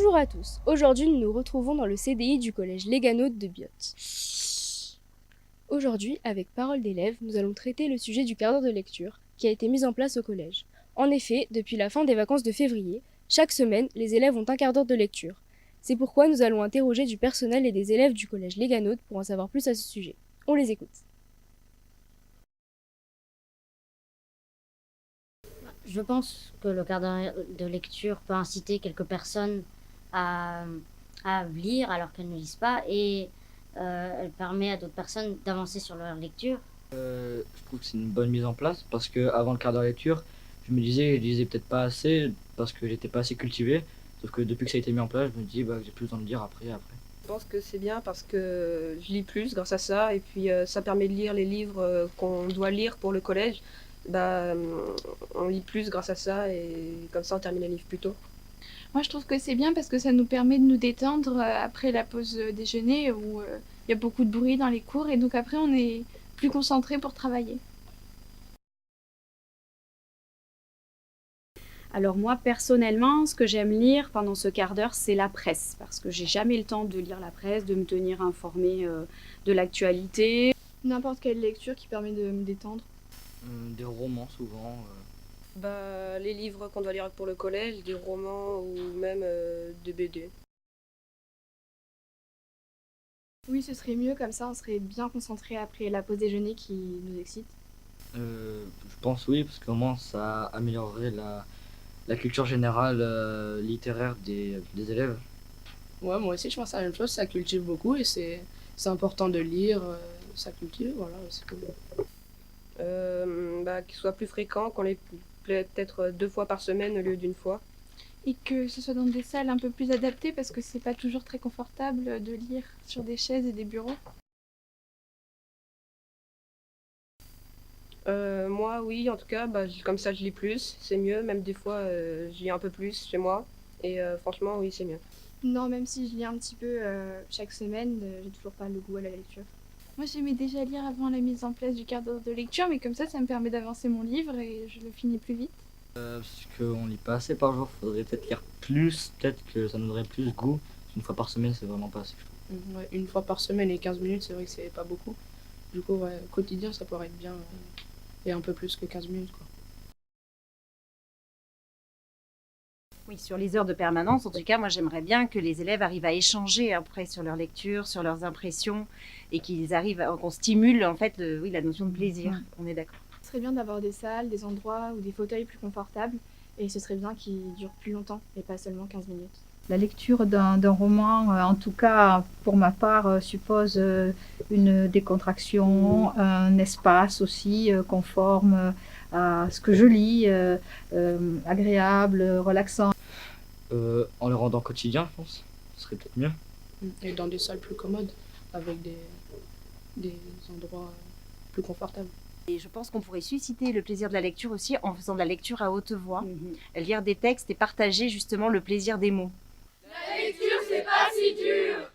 Bonjour à tous, aujourd'hui nous nous retrouvons dans le CDI du collège Léganaute de Biot. Aujourd'hui, avec Parole d'élèves, nous allons traiter le sujet du quart d'heure de lecture qui a été mis en place au collège. En effet, depuis la fin des vacances de février, chaque semaine, les élèves ont un quart d'heure de lecture. C'est pourquoi nous allons interroger du personnel et des élèves du collège Léganaute pour en savoir plus à ce sujet. On les écoute. Je pense que le quart d'heure de lecture peut inciter quelques personnes à, à lire alors qu'elles ne lisent pas et elle permet à d'autres personnes d'avancer sur leur lecture. Je trouve que c'est une bonne mise en place parce que avant le quart d'heure lecture, je me disais que je lisais peut-être pas assez parce que j'étais pas assez cultivé. Sauf que depuis que ça a été mis en place, je me dis que j'ai plus le temps de lire après. Je pense que c'est bien parce que je lis plus grâce à ça et puis ça permet de lire les livres qu'on doit lire pour le collège. On lit plus grâce à ça et comme ça on termine les livres plus tôt. Moi, je trouve que c'est bien parce que ça nous permet de nous détendre après la pause déjeuner où il y a beaucoup de bruit dans les cours et donc après on est plus concentré pour travailler. Alors moi, personnellement, ce que j'aime lire pendant ce quart d'heure, c'est la presse, parce que j'ai jamais le temps de lire la presse, de me tenir informée de l'actualité. N'importe quelle lecture qui permet de me détendre. Des romans souvent. Les livres qu'on doit lire pour le collège, des romans ou même des BD. Oui, ce serait mieux, comme ça on serait bien concentré après la pause déjeuner qui nous excite. Je pense oui, parce qu'au moins ça améliorerait la culture générale littéraire des élèves. Ouais, moi aussi je pense à la même chose, ça cultive beaucoup et c'est important de lire, ça cultive, voilà, c'est cool. Qu'il soit plus fréquent, qu'on les peut-être 2 fois par semaine au lieu d'une fois. Et que ce soit dans des salles un peu plus adaptées parce que c'est pas toujours très confortable de lire sur des chaises et des bureaux. Moi oui, en tout cas, comme ça je lis plus, c'est mieux, même des fois je lis un peu plus chez moi et franchement oui c'est mieux. Non, même si je lis un petit peu chaque semaine, j'ai toujours pas le goût à la lecture. Moi j'aimais déjà lire avant la mise en place du quart d'heure de lecture, mais comme ça me permet d'avancer mon livre et je le finis plus vite. Parce qu'on lit pas assez par jour, faudrait peut-être lire plus, peut-être que ça nous donnerait plus goût. Une fois par semaine, c'est vraiment pas assez, je trouve. Ouais, une fois par semaine et 15 minutes, c'est vrai que c'est pas beaucoup. Du coup, ouais, quotidien, ça pourrait être bien et un peu plus que 15 minutes, quoi. Oui, sur les heures de permanence, en tout cas, moi j'aimerais bien que les élèves arrivent à échanger après sur leur lecture, sur leurs impressions, et qu'ils arrivent, qu'on stimule en fait, oui, la notion de plaisir. On est d'accord. Ce serait bien d'avoir des salles, des endroits ou des fauteuils plus confortables, et ce serait bien qu'ils durent plus longtemps et pas seulement 15 minutes. La lecture d'un roman, en tout cas pour ma part, suppose une décontraction, un espace aussi conforme à ce que je lis, agréable, relaxant. En le rendant quotidien, je pense, ce serait peut-être mieux. Et dans des salles plus commodes, avec des endroits plus confortables. Et je pense qu'on pourrait susciter le plaisir de la lecture aussi en faisant de la lecture à haute voix, lire des textes et partager justement le plaisir des mots. La lecture, c'est pas si dur!